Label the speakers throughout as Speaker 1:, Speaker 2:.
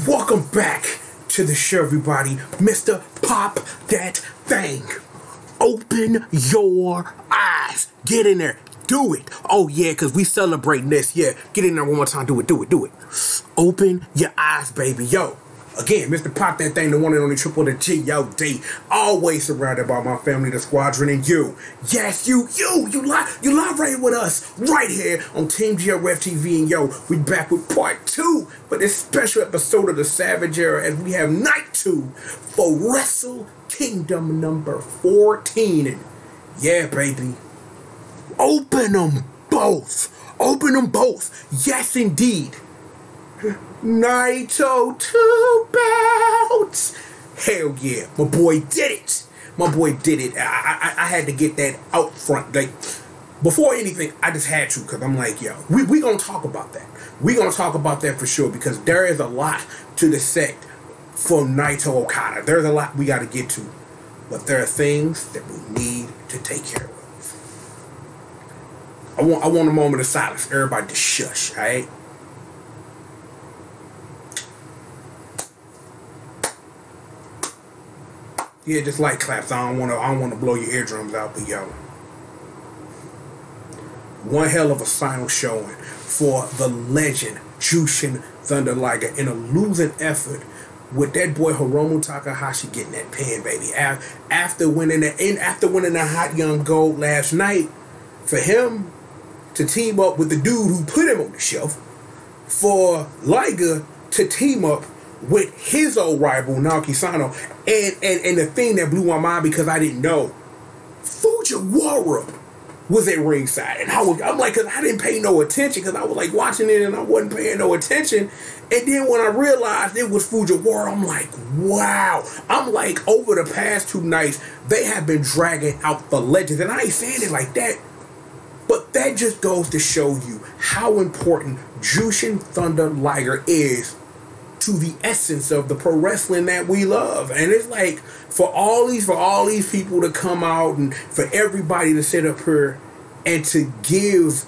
Speaker 1: Welcome back to the show, everybody. Mr. Pop That Thing. Open your eyes. Get in there. Do it. Oh, yeah, because we celebrating this. Yeah, get in there one more time. Do it. Open your eyes, baby. Yo, again, Mr. Pop That Thing, the one and only triple the G.O.D. Always surrounded by my family, the squadron, and you. Yes, you live right with us, right here on Team GRF TV. And yo, we back with part 2 for this special episode of the Savage Era, as we have night 2 for Wrestle Kingdom number 14. And yeah, baby, open them both. Yes, indeed. Naito 2 belts. Hell yeah, my boy did it. I had to get that out front. Like, before anything, I just had to, because I'm like, yo, we gonna talk about that. We gonna talk about that for sure, because there is a lot to dissect from Naito Okada. There's a lot we got to get to, but there are things that we need to take care of. I want a moment of silence. Everybody just shush, all right? Yeah, just like claps. I don't want to blow your eardrums out, but yo, one hell of a final showing for the legend Jushin Thunder Liger in a losing effort, with that boy Hiromu Takahashi getting that pin, baby. After winning the Hot Young Gold last night, for him to team up with the dude who put him on the shelf, for Liger to team up with his old rival Naoki Sano, and the thing that blew my mind, because I didn't know, Fujiwara was at ringside, and I'm like, cause I didn't pay no attention, because I was like watching it and I wasn't paying no attention, and then when I realized it was Fujiwara, I'm like, wow. I'm like, over the past 2 nights, they have been dragging out the legends, and I ain't saying it like that, but that just goes to show you how important Jushin Thunder Liger is to the essence of the pro wrestling that we love. And it's like, for all these people to come out, and for everybody to sit up here and to give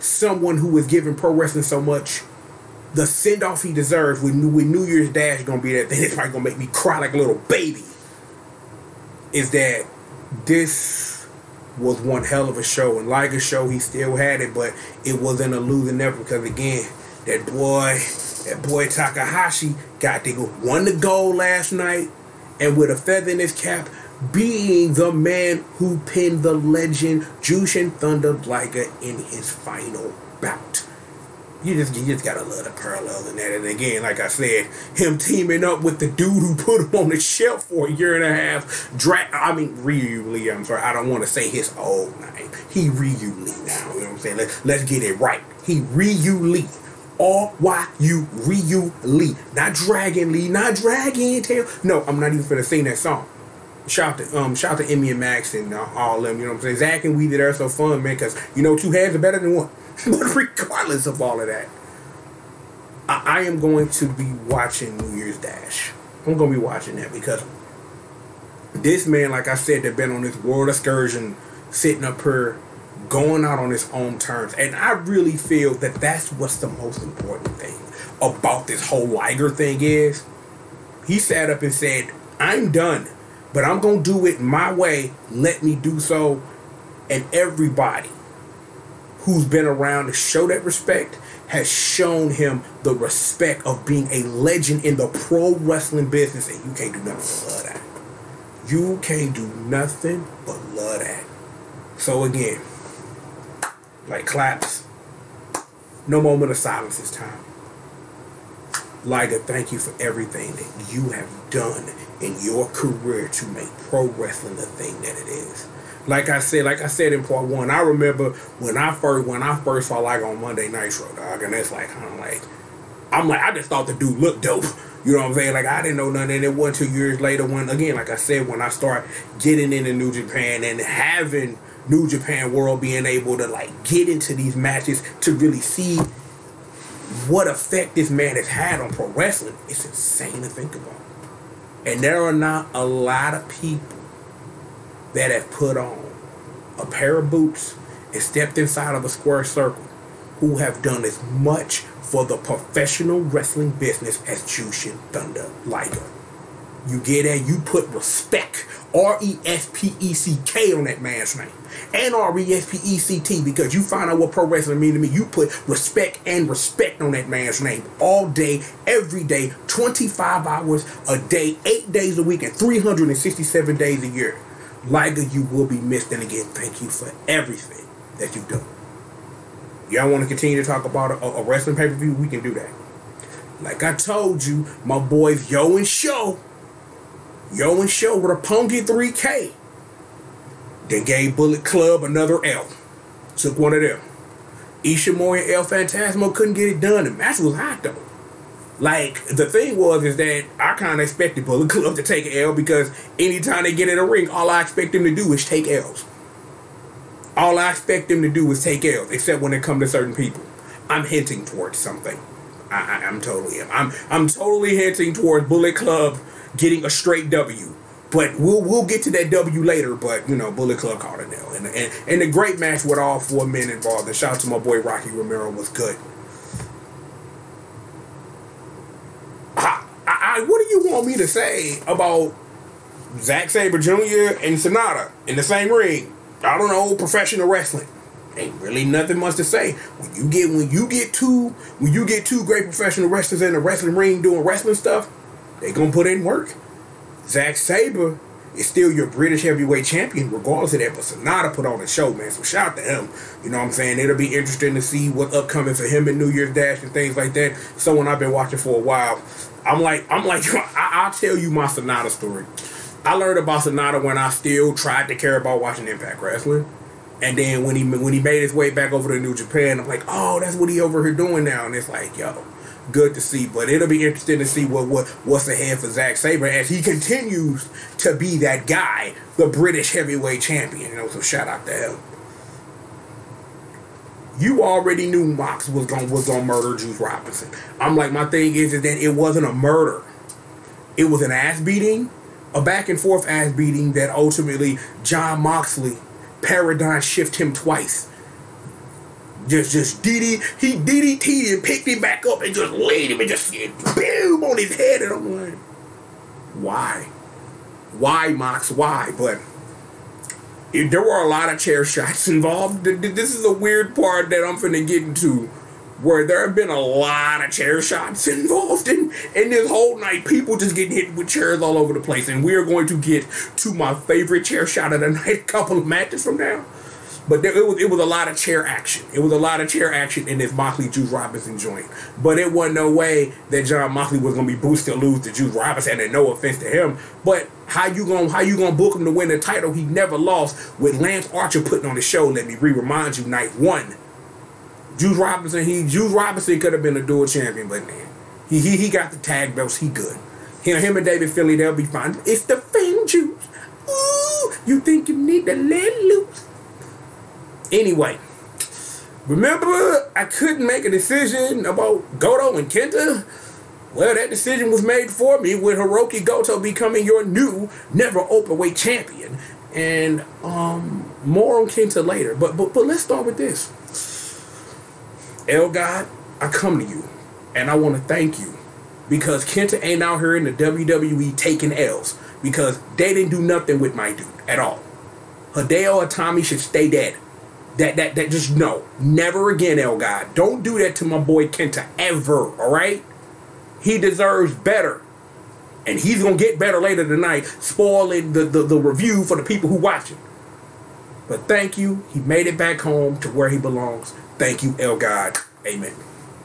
Speaker 1: someone who is giving pro wrestling so much the send off he deserves, with New Year's Dash gonna be that thing that's probably gonna make me cry like a little baby, is that this was one hell of a show. And Liger's show, he still had it, but it wasn't a losing effort, because again, that boy Takahashi won the gold last night, and with a feather in his cap, being the man who pinned the legend Jushin Thunder Liger in his final bout. You just gotta love the parallels in that. And again, like I said, him teaming up with the dude who put him on the shelf for a year and a half. Ryu Lee. I'm sorry, I don't want to say his old name. He Ryu Lee now. You know what I'm saying? Let's get it right. He Ryu Lee. R-Y-U, Ryu Lee. Not Dragon Lee, not Dragon Tail. No, I'm not even finna sing that song. Shout to Emmy and Max and all them, you know what I'm saying? Zach and Weezy, they're so fun, man, because, you know, 2 heads are better than 1. But regardless of all of that, I am going to be watching New Year's Dash. I'm going to be watching that, because this man, like I said, that been on this world excursion, sitting up here, going out on his own terms. And I really feel that that's what's the most important thing about this whole Liger thing is, he sat up and said, I'm done, but I'm going to do it my way. Let me do so. And everybody who's been around to show that respect has shown him the respect of being a legend in the pro wrestling business. And you can't do nothing but love that. You can't do nothing but love that. So again, like claps, no moment of silence this time. Liger, thank you for everything that you have done in your career to make pro wrestling the thing that it is. Like I said in part 1, I remember when I first saw Liger on Monday Nitro, dog, and it's like, I just thought the dude looked dope. You know what I'm saying? Like, I didn't know nothing. And it wasn't 2 years later when, again, like I said, when I start getting into New Japan and having New Japan World, being able to like get into these matches to really see what effect this man has had on pro wrestling, it's insane to think about. And there are not a lot of people that have put on a pair of boots and stepped inside of a square circle who have done as much for the professional wrestling business as Jushin Thunder Liger. You get that? You put respect, R-E-S-P-E-C-K on that man's name. And R-E-S-P-E-C-T, because you find out what pro wrestling means to me. You put respect and respect on that man's name all day, every day, 25 hours a day, 8 days a week, and 367 days a year. Liger, you will be missed. And again, thank you for everything that you've done. Y'all want to continue to talk about a wrestling pay-per-view? We can do that. Like I told you, my boys Yo and Show with a punky 3K. Then gave Bullet Club another L. Took one of them. Ishimori and El Phantasmo couldn't get it done. The match was hot though. Like, the thing is that I kind of expected Bullet Club to take an L, because anytime they get in a ring, all I expect them to do is take L's. All I expect them to do is take L's, except when it comes to certain people. I'm hinting towards something. I'm totally hinting towards Bullet Club getting a straight W. But we'll get to that W later. But, you know, Bullet Club called an L. And the great match with all 4 men involved. And shout out to my boy Rocky Romero, was good. What do you want me to say about Zack Sabre Jr. and Sonata in the same ring? I don't know, professional wrestling. Ain't really nothing much to say. When you get two great professional wrestlers in the wrestling ring doing wrestling stuff, they gonna put in work. Zack Sabre is still your British heavyweight champion, regardless of that. But Sonata put on a show, man. So shout out to him. You know what I'm saying? It'll be interesting to see what's upcoming for him in New Year's Dash and things like that. Someone I've been watching for a while. I'll tell you my Sonata story. I learned about Sonata when I still tried to care about watching Impact Wrestling. And then when he made his way back over to New Japan, I'm like, oh, that's what he over here doing now. And it's like, yo, good to see. But it'll be interesting to see what's ahead for Zack Sabre as he continues to be that guy, the British heavyweight champion. You know, so shout out to him. You already knew Mox was gonna murder Juice Robinson. I'm like, my thing is that it wasn't a murder. It was an ass beating, a back and forth ass beating that ultimately Jon Moxley paradigm shift him twice. Just DDT'd him, picked him back up and just laid him and just boom on his head. And I'm like, why? Why, Mox? Why? But there were a lot of chair shots involved. This is a weird part that I'm finna get into, where there have been a lot of chair shots involved in this whole night. People just getting hit with chairs all over the place. And we are going to get to my favorite chair shot of the night a couple of matches from now. But it was a lot of chair action. It was a lot of chair action in this Moxley Juice Robinson joint. But it wasn't no way that Jon Moxley was gonna be boosted to lose to Juice Robinson, and no offense to him. But how you gonna book him to win the title he never lost with Lance Archer putting on the show? Let me remind you, night one. Juice Robinson could have been a dual champion, but man, he got the tag belts. He good. Him and David Finlay, they'll be fine. It's the Fame Juice. Ooh, you think you need to let loose? Anyway, remember I couldn't make a decision about Goto and Kenta? Well, that decision was made for me with Hiroki Goto becoming your new never openweight champion. And more on Kenta later. But let's start with this. God, I come to you and I want to thank you, because Kenta ain't out here in the WWE taking L's, because they didn't do nothing with my dude at all. Hideo Itami should stay dead. That just no. Never again, God. Don't do that to my boy Kenta ever, alright? He deserves better. And he's gonna get better later tonight, spoiling the review for the people who watch it. But thank you. He made it back home to where he belongs. Thank you, God. Amen.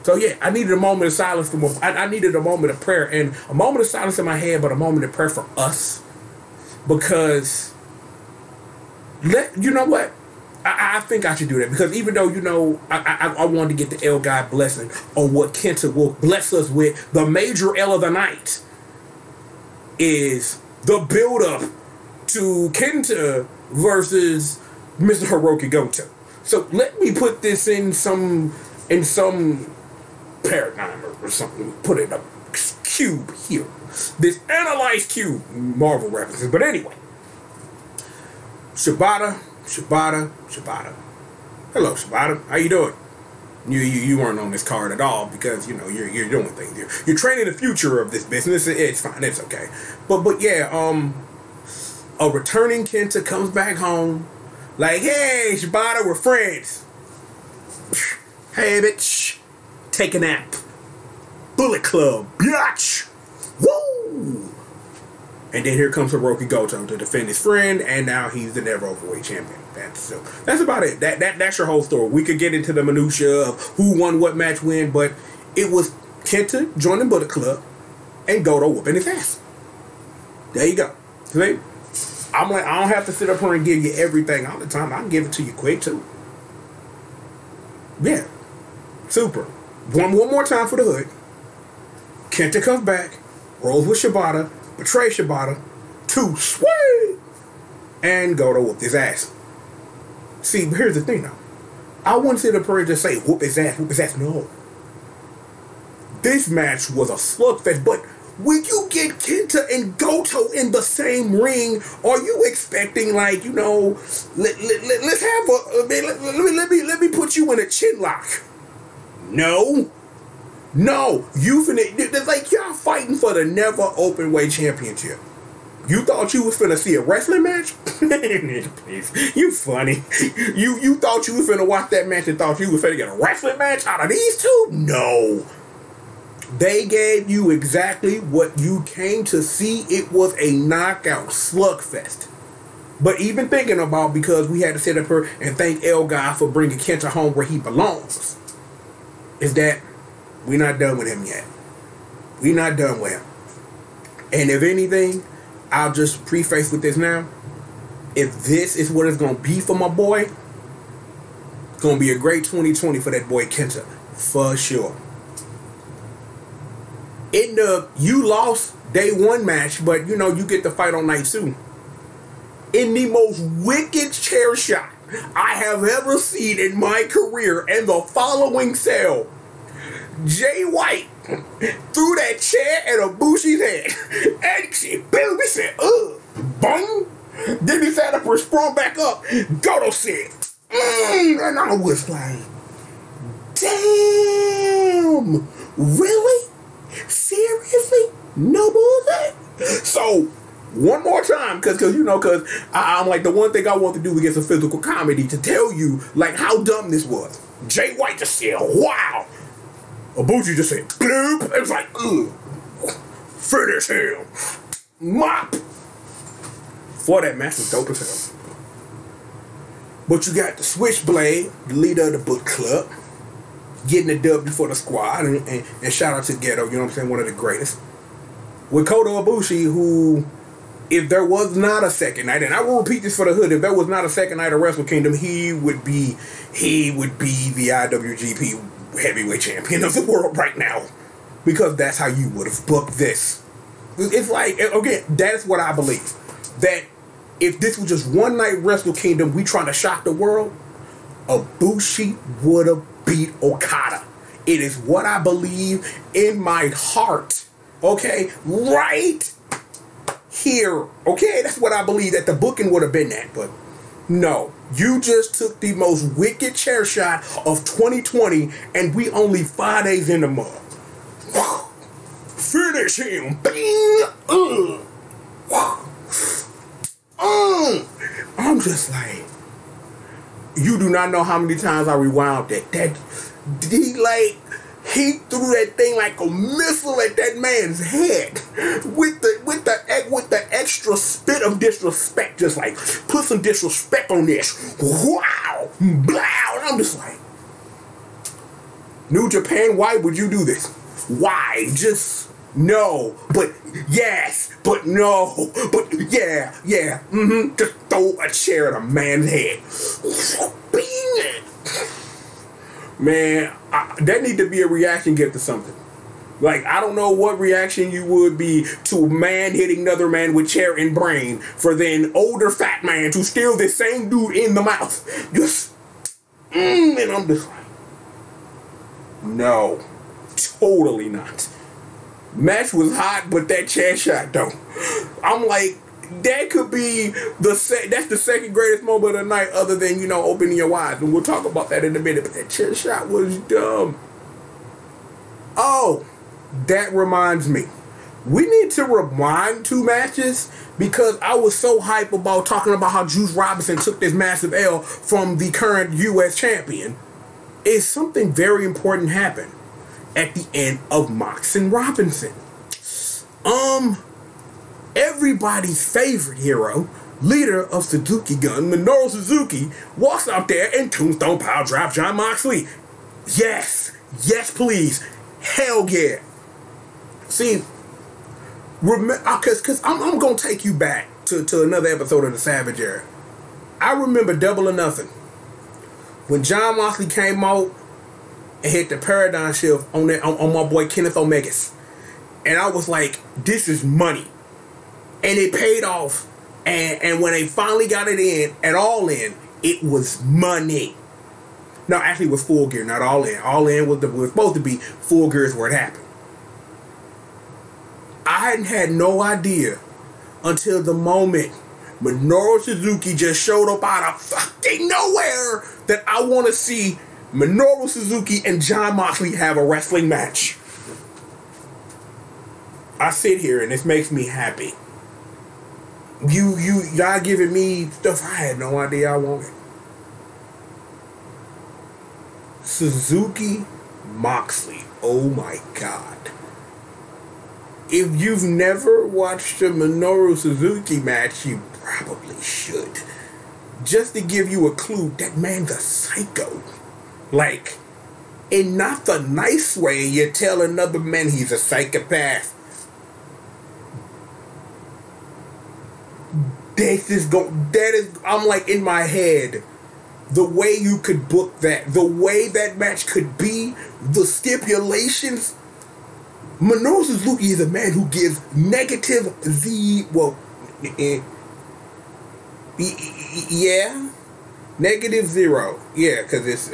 Speaker 1: So yeah, I needed a moment of silence I needed a moment of prayer, and a moment of silence in my head, but a moment of prayer for us. Because you know what? I think I should do that, because even though, you know, I wanted to get the God blessing on what Kenta will bless us with, the major L of the night is the build-up to Kenta versus Mr. Hiroki Goto. So let me put this in some paradigm or something. Put it in a cube here. This analyzed cube. Marvel references. But anyway. Shibata. Hello, Shibata. How you doing? You weren't on this card at all because you know you're doing things. You're training the future of this business. It's fine. It's okay. But yeah, a returning Kenta comes back home, like, hey, Shibata, we're friends. Hey, bitch, take a nap. Bullet Club, bitch. Woo! And then here comes Hiroki Goto to defend his friend, and now he's the Never Overweight champion. That's about it. That's your whole story. We could get into the minutia of who won what match when, but it was Kenta joining Bullet Club and Goto whooping his ass. There you go. See? I'm like, I don't have to sit up here and give you everything all the time. I can give it to you quick too. Yeah. Super. One more time for the hood. Kenta comes back, rolls with Shibata, betrays Shibata, too sweet, and Goto whooped his ass. See, here's the thing now. I wouldn't sit up here and just say whoop his ass, whoop his ass. No. This match was a slugfest, but when you get Kenta and Goto in the same ring, are you expecting, like, you know, let's have a let me put you in a chin lock? No. No, you finna, like, y'all fighting for the Never Openweight Championship. You thought you was finna see a wrestling match? Please, you funny. You thought you was finna watch that match and thought you was finna get a wrestling match out of these two? No. They gave you exactly what you came to see. It was a knockout slugfest. But even thinking about, because we had to sit up here and thank El Guy for bringing Kenta home where he belongs, is that we're not done with him yet. We're not done with him. And if anything, I'll just preface with this now. If this is what it's going to be for my boy, it's going to be a great 2020 for that boy Kenta. For sure. In the, you lost day one match, but you know, you get the fight on night two. In the most wicked chair shot I have ever seen in my career, and the following cell, Jay White threw that chair at Ibushi's head. And she boom, he said, boom. Then he sat up and sprung back up. Goto said, and I was like, damn, really? Seriously? No bullshit? So, one more time, because I'm like, the one thing I want to do against a physical comedy to tell you, like, how dumb this was. Jay White just said, wow. Ibushi just said, bloop. It was like, finish him. Mop. For that match was dope as hell. But you got the Switchblade, the leader of the book club, getting the W for the squad, and shout out to Gedo, you know what I'm saying, one of the greatest. With Kota Ibushi, who, if there was not a second night, and I will repeat this for the hood, if there was not a second night of Wrestle Kingdom, he would be the IWGP heavyweight champion of the world right now, because that's how you would have booked this. It's like, again, that's what I believe, that if this was just one night Wrestle Kingdom, we trying to shock the world, Ibushi would have beat Okada. It is what I believe in my heart, okay, right here, okay, that's what I believe that the booking would have been at. But no, you just took the most wicked chair shot of 2020, and we only 5 days in the month. Finish him. Bing. I'm just like, you do not know how many times I rewound that. He threw that thing like a missile at that man's head with the extra spit of disrespect. Just like, put some disrespect on this. Wow, blow. And I'm just like, New Japan, why would you do this? Why? Just no, but yes, but no, but yeah, just throw a chair at a man's head. Bing. Man, that need to be a reaction gift or something. Like, I don't know what reaction you would be to a man hitting another man with chair and brain for then older fat man to steal this same dude in the mouth. Just, and I'm just like, no, totally not. Match was hot, but that chair shot though. I'm like, that could be that's the second greatest moment of the night, other than, you know, opening your eyes, and we'll talk about that in a minute. But that chair shot was dumb. Oh, that reminds me, we need to rewind 2 matches, because I was so hype about talking about how Juice Robinson took this massive L from the current U.S. champion. Is something very important happened at the end of Mox and Robinson. Everybody's favorite hero, leader of Suzuki-gun, Minoru Suzuki, walks out there and tombstone power drop Jon Moxley. Yes, yes, please, hell yeah. See, because I'm gonna take you back to another episode of the Savage Era. I remember Double or Nothing when Jon Moxley came out and hit the paradigm shift on my boy Kenneth Omegas, and I was like, this is money. And it paid off. And when they finally got it in, at All In, it was money. No, actually it was Full Gear, not All In. All In was supposed to be Full Gear is where it happened. I had no idea until the moment Minoru Suzuki just showed up out of fucking nowhere that I want to see Minoru Suzuki and Jon Moxley have a wrestling match. I sit here and this makes me happy. Y'all giving me stuff I had no idea I wanted. Suzuki Moxley. Oh my God. If you've never watched a Minoru Suzuki match, you probably should. Just to give you a clue, that man's a psycho. Like, in not the nice way you tell another man he's a psychopath. I'm like, in my head, the way you could book that, the way that match could be, the stipulations. Minoru Suzuki is a man who gives negative negative 0. Yeah, because it's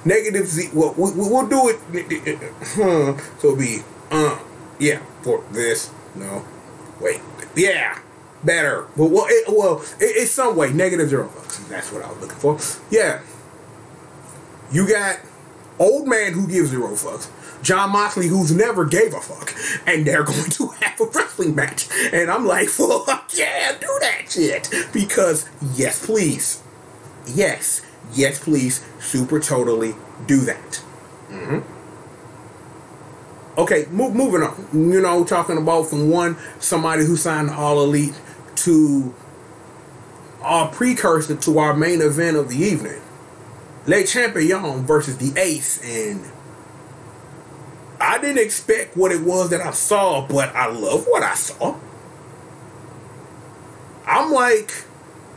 Speaker 1: negative Z. Well, we'll do it. So it'll be yeah, for this. No, wait, yeah. Better. Well, it's some way. Negative 0 fucks. That's what I was looking for. Yeah. You got old man who gives 0 fucks. Jon Moxley, who's never gave a fuck. And they're going to have a wrestling match. And I'm like, fuck yeah, do that shit. Because, yes, please. Yes. Yes, please. Super totally do that. Okay, moving on. You know, talking about from somebody who signed All Elite to our precursor to our main event of the evening. Le Champion versus the Ace. And I didn't expect what it was that I saw, but I love what I saw. I'm like,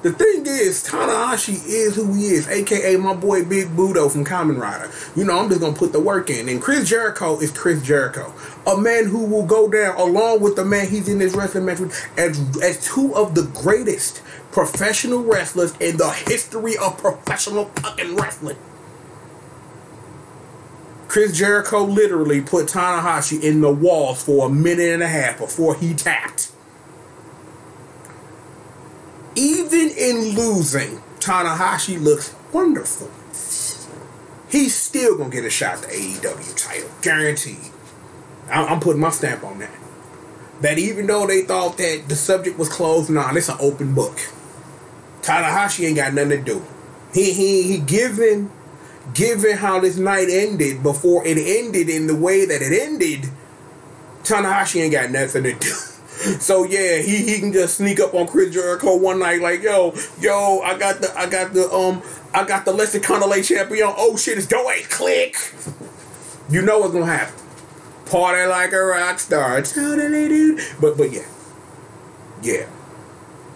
Speaker 1: the thing is, Tanahashi is who he is, aka my boy Big Budo from Kamen Rider. You know, I'm just gonna put the work in. And Chris Jericho is Chris Jericho, a man who will go down along with the man he's in this wrestling match with as 2 of the greatest professional wrestlers in the history of professional fucking wrestling. Chris Jericho literally put Tanahashi in the walls for a minute and a half before he tapped. Even in losing, Tanahashi looks wonderful. He's still gonna get a shot at the AEW title, guaranteed. I'm putting my stamp on that. That even though they thought that the subject was closed, nah, it's an open book. Tanahashi ain't got nothing to do. He given how this night ended, before it ended in the way that it ended, Tanahashi ain't got nothing to do. So yeah, he can just sneak up on Chris Jericho one night like, yo, I got the Lexicon LA champion. Oh shit, it's Doe. Click. You know what's gonna happen. Party like a rock star. Totally, dude. But yeah.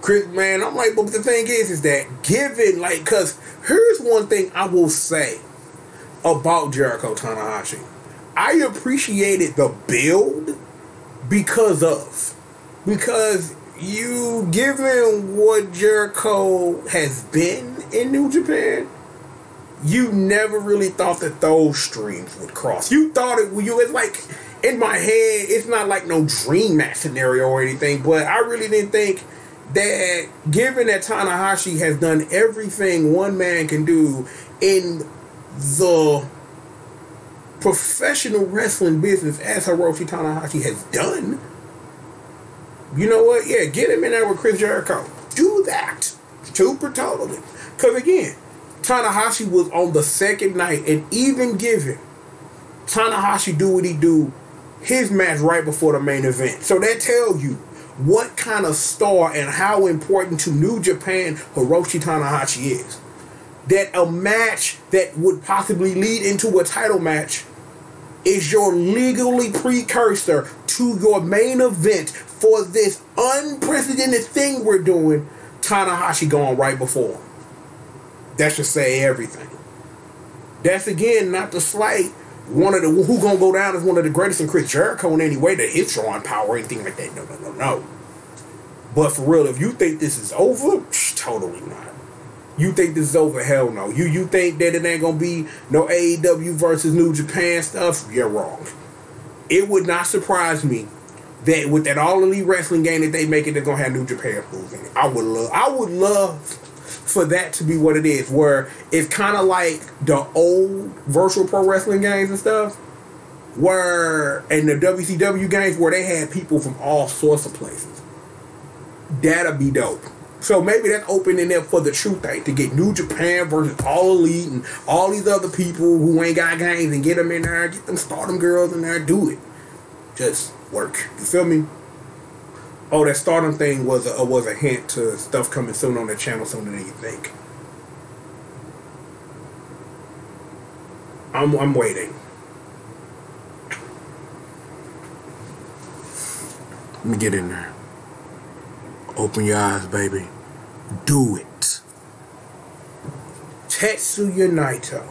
Speaker 1: Chris, man, I'm like, but the thing is that given, like, cause here's one thing I will say about Jericho Tanahashi. I appreciated the build because you, given what Jericho has been in New Japan, you never really thought that those streams would cross. You thought it's like, in my head, it's not like no dream match scenario or anything, but I really didn't think that given that Tanahashi has done everything one man can do in the professional wrestling business as Hiroshi Tanahashi has done, you know what? Yeah, get him in there with Chris Jericho. Do that. Super totally. Because again, Tanahashi was on the second night, and even given Tanahashi do what he do, his match right before the main event. So that tells you what kind of star and how important to New Japan Hiroshi Tanahashi is. That a match that would possibly lead into a title match is your legally precursor to your main event for this unprecedented thing we're doing. Tanahashi going right before him. That should say everything. That's again not to slight one of the who gonna go down as one of the greatest in Chris Jericho in any way that his drawing power or anything like that. No. But for real, if you think this is over, totally not. You think this is over? Hell no. You think that it ain't gonna be no AEW versus New Japan stuff? You're wrong. It would not surprise me that with that All Elite Wrestling game that they make it, they're gonna have New Japan moves in it. I would love for that to be what it is, where it's kind of like the old virtual pro wrestling games and stuff, where in the WCW games where they had people from all sorts of places. That'd be dope. So maybe that's opening up for the true thing, to get New Japan versus All Elite and all these other people who ain't got games, and get them in there, get them Stardom girls in there, do it. Just work. You feel me? Oh, that Stardom thing was a hint to stuff coming soon on the channel, sooner than you think. I'm waiting. Let me get in there. Open your eyes, baby. Do it. Tetsuya Naito,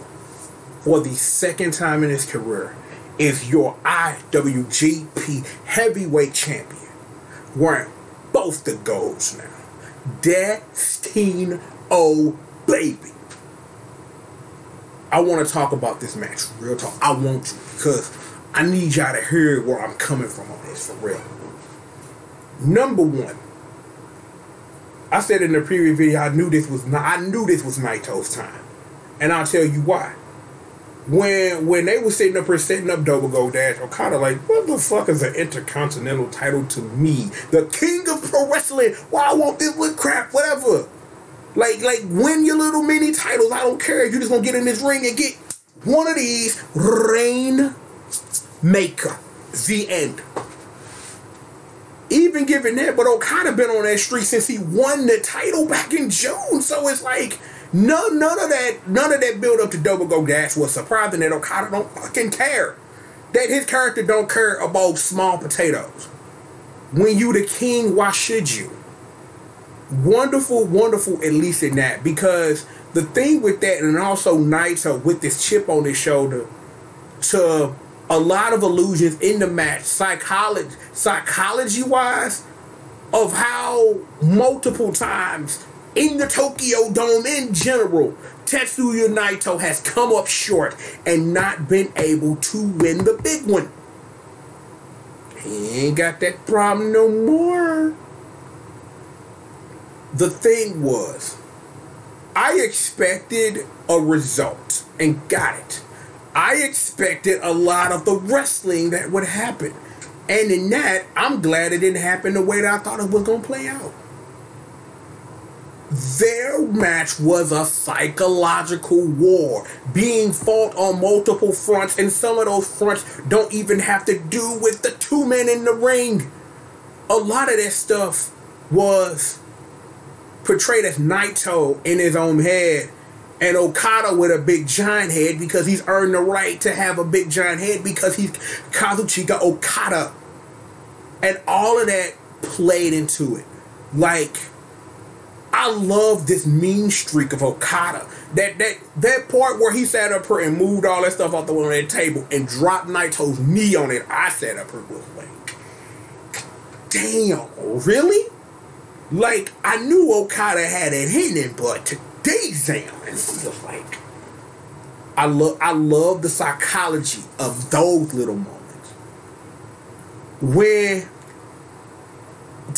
Speaker 1: for the second time in his career, is your IWGP Heavyweight Champion, wearing both the golds now. Destino, baby. I want to talk about this match. Real talk. I want to, because I need y'all to hear where I'm coming from on this, for real. Number one, I said in the previous video, I knew this was Naito's time, and I'll tell you why. When they were setting up Double Go Dash, Okada like, what the fuck is an intercontinental title to me? The king of pro wrestling. Why I want this with crap, whatever. Like win your little mini titles. I don't care. You just gonna get in this ring and get one of these. Rainmaker. The end. Even given that, but Okada been on that streak since he won the title back in June. So it's like none of that build up to Double Go Dash was surprising. That Okada don't fucking care. That his character don't care about small potatoes. When you the king, why should you? Wonderful, wonderful, at least in that. Because the thing with that, and also Naito with this chip on his shoulder, to a lot of illusions in the match, psychology-wise, of how multiple times in the Tokyo Dome in general, Tetsuya Naito has come up short and not been able to win the big one. He ain't got that problem no more. The thing was, I expected a result and got it. I expected a lot of the wrestling that would happen. And in that, I'm glad it didn't happen the way that I thought it was going to play out. Their match was a psychological war being fought on multiple fronts, and some of those fronts don't even have to do with the two men in the ring. A lot of that stuff was portrayed as Naito in his own head, and Okada with a big giant head because he's earned the right to have a big giant head because he's Kazuchika Okada. And all of that played into it. Like, I love this mean streak of Okada. That part where he sat up here and moved all that stuff off the one on that table and dropped Naito's knee on it, I sat up here was like, damn, really? Like, I knew Okada had it in him, but today's damn, and it's just like, I love the psychology of those little moments. When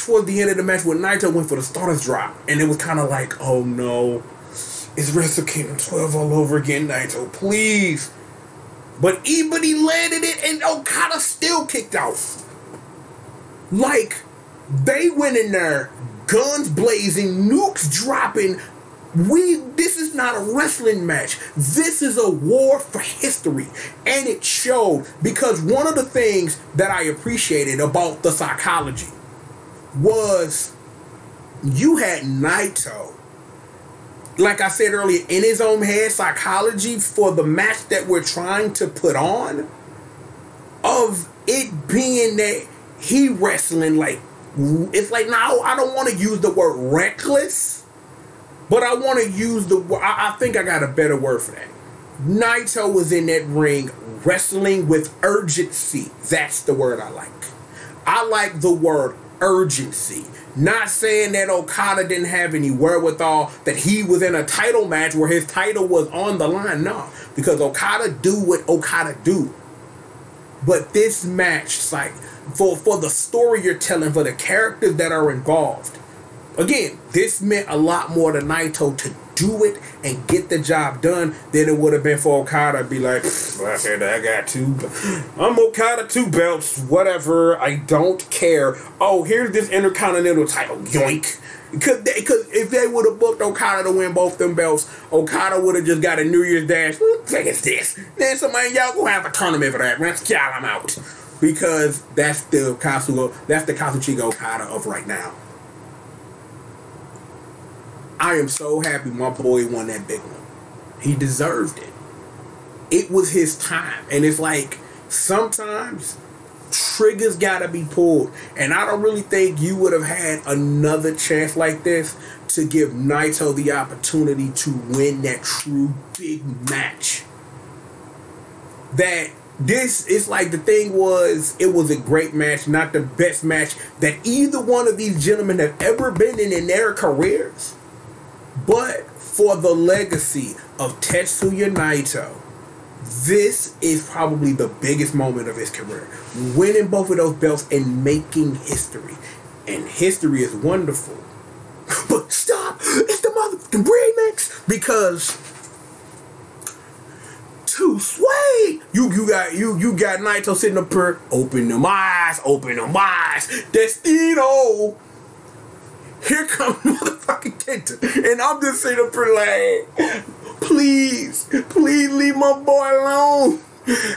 Speaker 1: towards the end of the match when Naito went for the starter's drop. And it was kind of like, oh no, it's Wrestle Kingdom 12 all over again, Naito, please. But he landed it and Okada still kicked out. Like, they went in there, guns blazing, nukes dropping. This is not a wrestling match. This is a war for history. And it showed, because one of the things that I appreciated about the psychology was you had Naito, like I said earlier, in his own head, psychology for the match that we're trying to put on, of it being that he wrestling like, it's like, now I don't want to use the word reckless, but I want to use the word, I think I got a better word for that. Naito was in that ring wrestling with urgency. That's the word I like. I like the word urgency. Not saying that Okada didn't have any wherewithal, that he was in a title match where his title was on the line. No, because Okada do what Okada do. But this match, like, for the story you're telling, for the characters that are involved, again, this meant a lot more to Naito to do it and get the job done than it would have been for Okada to be like, I got two. I'm Okada, 2 belts, whatever. I don't care. Oh, here's this Intercontinental title. Yoink. Because if they would have booked Okada to win both them belts, Okada would have just got a New Year's Dash. What the heck is this? Then somebody, y'all go have a tournament for that. Let's y'all, I'm out. Because that's the Kazuchika Okada of right now. I am so happy my boy won that big one. He deserved it. It was his time. And it's like, sometimes triggers gotta be pulled. And I don't really think you would have had another chance like this to give Naito the opportunity to win that true big match. That this is like, the thing was, it was a great match, not the best match that either one of these gentlemen have ever been in their careers. But for the legacy of Tetsuya Naito, this is probably the biggest moment of his career. Winning both of those belts and making history. And history is wonderful. But stop! It's the motherfucking remix! Because too sweet! You got Naito sitting up here, open them eyes, Destino! Here comes motherfucking Kenta. And I'm just sitting up here like, please leave my boy alone.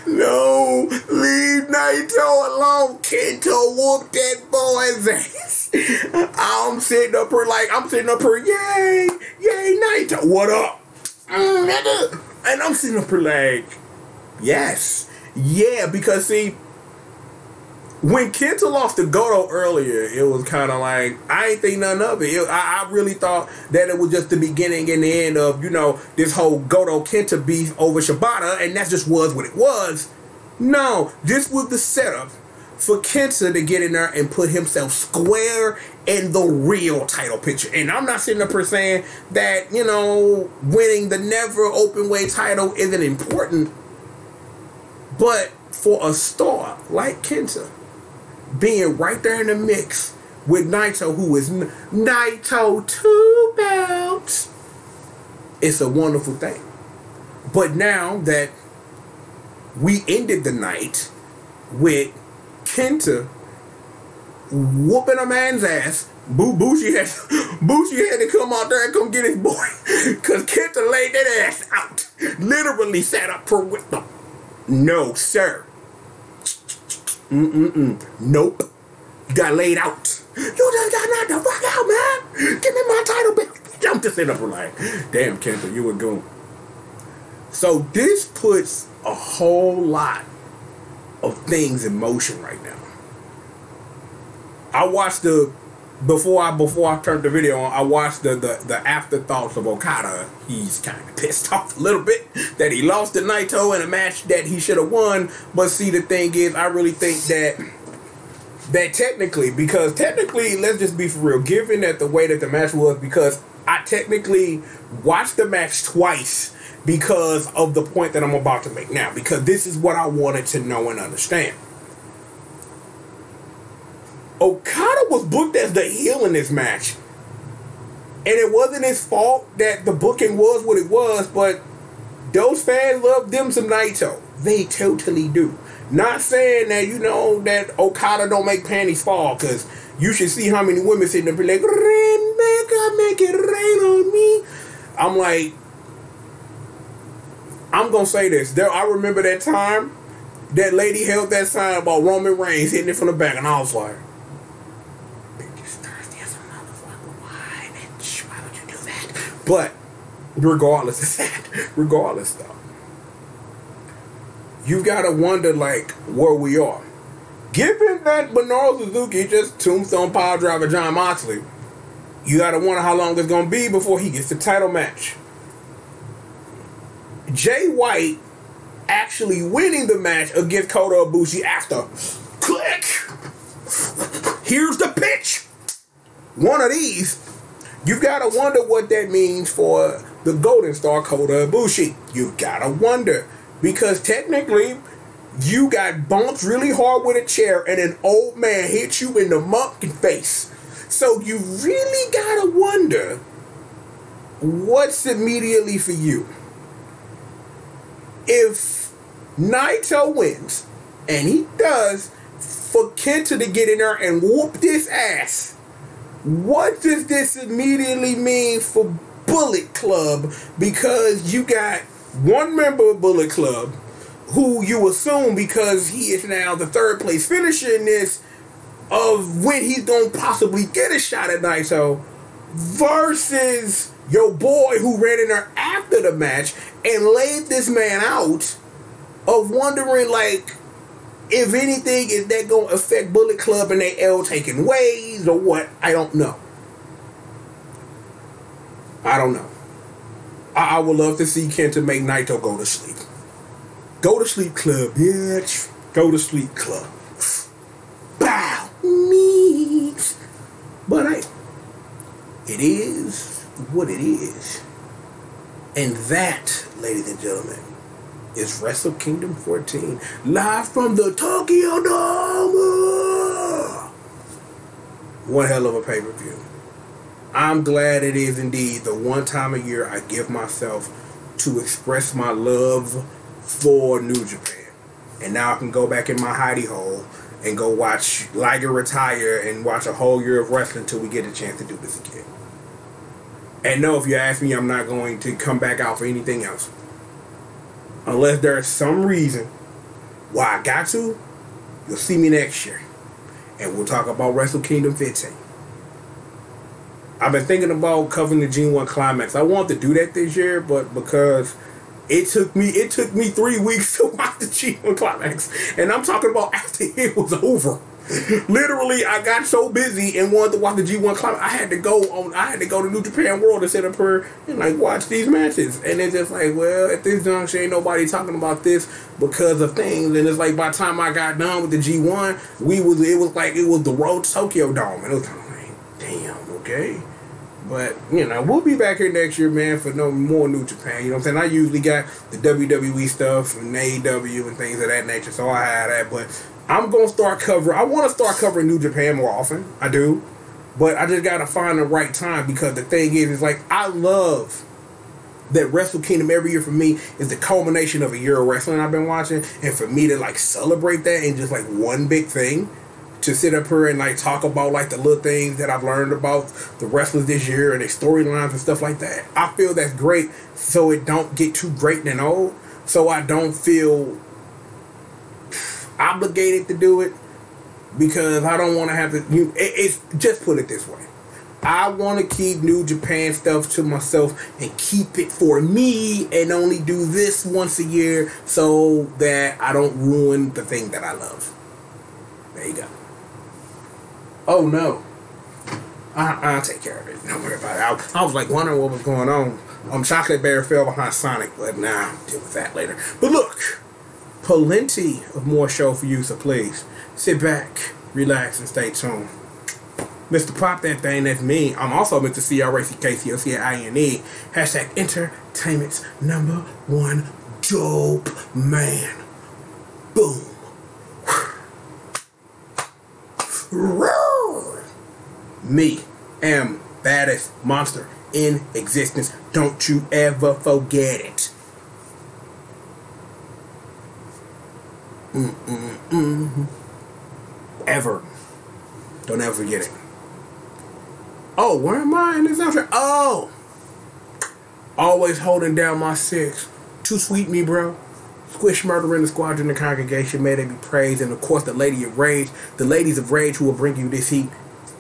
Speaker 1: No, leave Naito alone. Kenta whooped that boy's ass. I'm sitting up here, yay, Naito, what up? And I'm sitting up here like, yes. Yeah, because see, when Kenta lost to Goto earlier, it was kind of like, I ain't think nothing of it. I really thought that it was just the beginning and the end of, this whole Goto-Kenta beef over Shibata, and that just was what it was. No, this was the setup for Kenta to get in there and put himself square in the real title picture. And I'm not sitting up here saying that, winning the never open weight title isn't important, but for a star like Kenta, being right there in the mix with Naito, who is Naito 2 belts, it's a wonderful thing. But now that we ended the night with Kenta whooping a man's ass, Bushi had to come out there and come get his boy, because Kenta laid that ass out. Literally sat up for with them. No, sir. Nope. You got laid out. You just got knocked the fuck out, man. Give me my title back. I'm just sitting up like, damn, Kenta, you were going. So this puts a whole lot of things in motion right now. I watched before I turned the video on, I watched the afterthoughts of Okada. He's kind of pissed off a little bit that he lost to Naito in a match that he should have won. But see, the thing is, I really think that technically, let's just be for real, given that the way that the match was, because I technically watched the match twice because of the point that I'm about to make now, because this is what I wanted to know and understand. Okada was booked as the heel in this match. And it wasn't his fault that the booking was what it was, but those fans love them some Naito. They totally do. Not saying that, you know, that Okada don't make panties fall, because you should see how many women sitting there like, Rebecca, make it rain on me. I'm like, I'm going to say this. I remember that time that lady held that sign about Roman Reigns hitting it from the back, and I was like, bitch, is thirsty as a motherfucker. Why, bitch? Why would you do that? But regardless of that, regardless though, you gotta wonder like where we are. Given that Minoru Suzuki just tombstone power driver John Moxley, you gotta wonder how long it's gonna be before he gets the title match. Jay White actually winning the match against Kota Ibushi after click. Here's the pitch. One of these. You gotta wonder what that means for the Golden Star Kota Ibushi. You gotta wonder. Because technically, you got bumped really hard with a chair and an old man hit you in the monkey face. So you really gotta wonder what's immediately for you. If Naito wins, and he does, for Kenta to get in there and whoop this ass, what does this immediately mean for Bullet Club? Because you got one member of Bullet Club who you assume, because he is now the third place finisher in this, of when he's going to possibly get a shot at Naito, versus your boy who ran in there after the match and laid this man out, of wondering like, if anything, is that going to affect Bullet Club and they L taking ways or what? I don't know. I don't know. I would love to see Kenta make Naito go to sleep. Go to sleep, club, bitch. Go to sleep, club. Bow. Me. But hey, it is what it is. And that, ladies and gentlemen, is Wrestle Kingdom 14, live from the Tokyo Dome. One hell of a pay-per-view. I'm glad it is indeed the one time a year I give myself to express my love for New Japan. And now I can go back in my hidey hole and go watch Liger retire and watch a whole year of wrestling until we get a chance to do this again. And no, if you ask me, I'm not going to come back out for anything else. Unless there's some reason why I got to, you'll see me next year. And we'll talk about Wrestle Kingdom 15. I've been thinking about covering the G1 Climax. I wanted to do that this year, but because it took me 3 weeks to watch the G1 Climax. And I'm talking about after it was over. Literally, I got so busy and wanted to watch the G1 Climax. I had to go to New Japan World to sit up here and like watch these matches. And it's just like, well, at this juncture, ain't nobody talking about this because of things. And it's like by the time I got done with the G1, it was the road to Tokyo Dome. And it was kind of like, damn, okay. But, you know, we'll be back here next year, man, for no more New Japan. You know what I'm saying? I usually got the WWE stuff and AEW and things of that nature, so I have that. But I'm going to start covering... I want to start covering New Japan more often. I do. But I just got to find the right time, because the thing is like, I love that Wrestle Kingdom every year for me is the culmination of a year of wrestling I've been watching. And for me to, like, celebrate that in just, like, one big thing, to sit up here and like talk about like the little things that I've learned about the wrestlers this year and their storylines and stuff like that. I feel that's great, so it don't get too great and old, so I don't feel obligated to do it, because I don't want to have to. It's just put it this way. I want to keep New Japan stuff to myself and keep it for me and only do this once a year so that I don't ruin the thing that I love. There you go. Oh no, I'll take care of it. Don't worry about it. I was like wondering what was going on. Chocolate Bear fell behind Sonic, but nah, I'll deal with that later. But look, plenty of more show for you, so please sit back, relax, and stay tuned. Mr. Pop That Thing, that's me. I'm also Mr. CRACKCOCINE, hashtag entertainment's #1 dope man. Boom. Me am baddest monster in existence. Don't you ever forget it. Ever. Don't ever forget it. Oh, where am I in this outfit? Oh! Always holding down my 6. Too sweet me, bro. Squish murder in the squadron, the congregation, may they be praised. And of course, the Lady of Rage, the Ladies of Rage who will bring you this heat.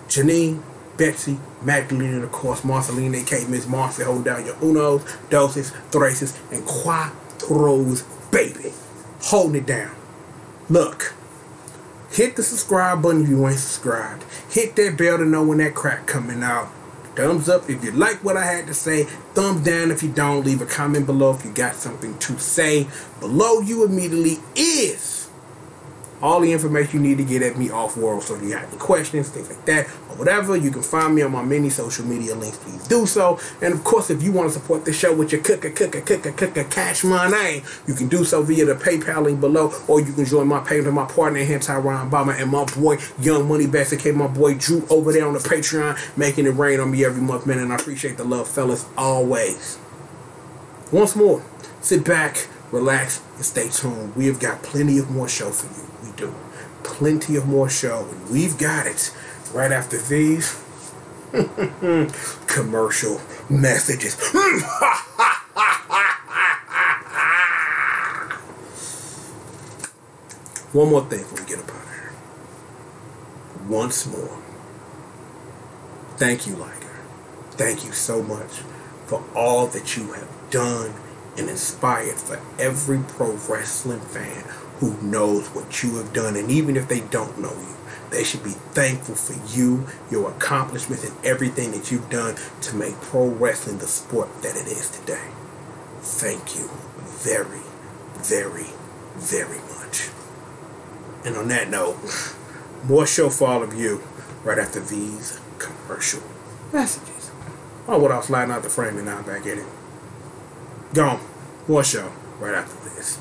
Speaker 1: Janine, Betsy, Magdalene, and of course, Marceline, aka Miss Marcy, holding down your unos, doses, tres, and cuatros, baby. Holding it down. Look. Hit the subscribe button if you ain't subscribed. Hit that bell to know when that crack coming out. Thumbs up if you like what I had to say. Thumbs down if you don't. Leave a comment below if you got something to say. Below you immediately is all the information you need to get at me off world. So if you have any questions, things like that, or whatever, you can find me on my many social media links. Please do so. And of course, if you want to support the show with your cash money, you can do so via the PayPal link below, or you can join my payment, my partner in Ryan Obama, and my boy Young Money Bastard, my boy Drew over there on the Patreon, making it rain on me every month, man. And I appreciate the love, fellas, always. Once more, sit back, relax, and stay tuned. We have got plenty of more show for you. We do. Plenty of more show. And we've got it right after these commercial messages. One more thing before we get up out of here. Once more. Thank you, Liger. Thank you so much for all that you have done and inspired for every pro wrestling fan who knows what you have done. And even if they don't know you, they should be thankful for you, your accomplishments, and everything that you've done to make pro wrestling the sport that it is today. Thank you very, very, very much. And on that note, more show for all of you right after these commercial messages. Oh, what else? Sliding out the frame and now back in it. Gone. More show right after this.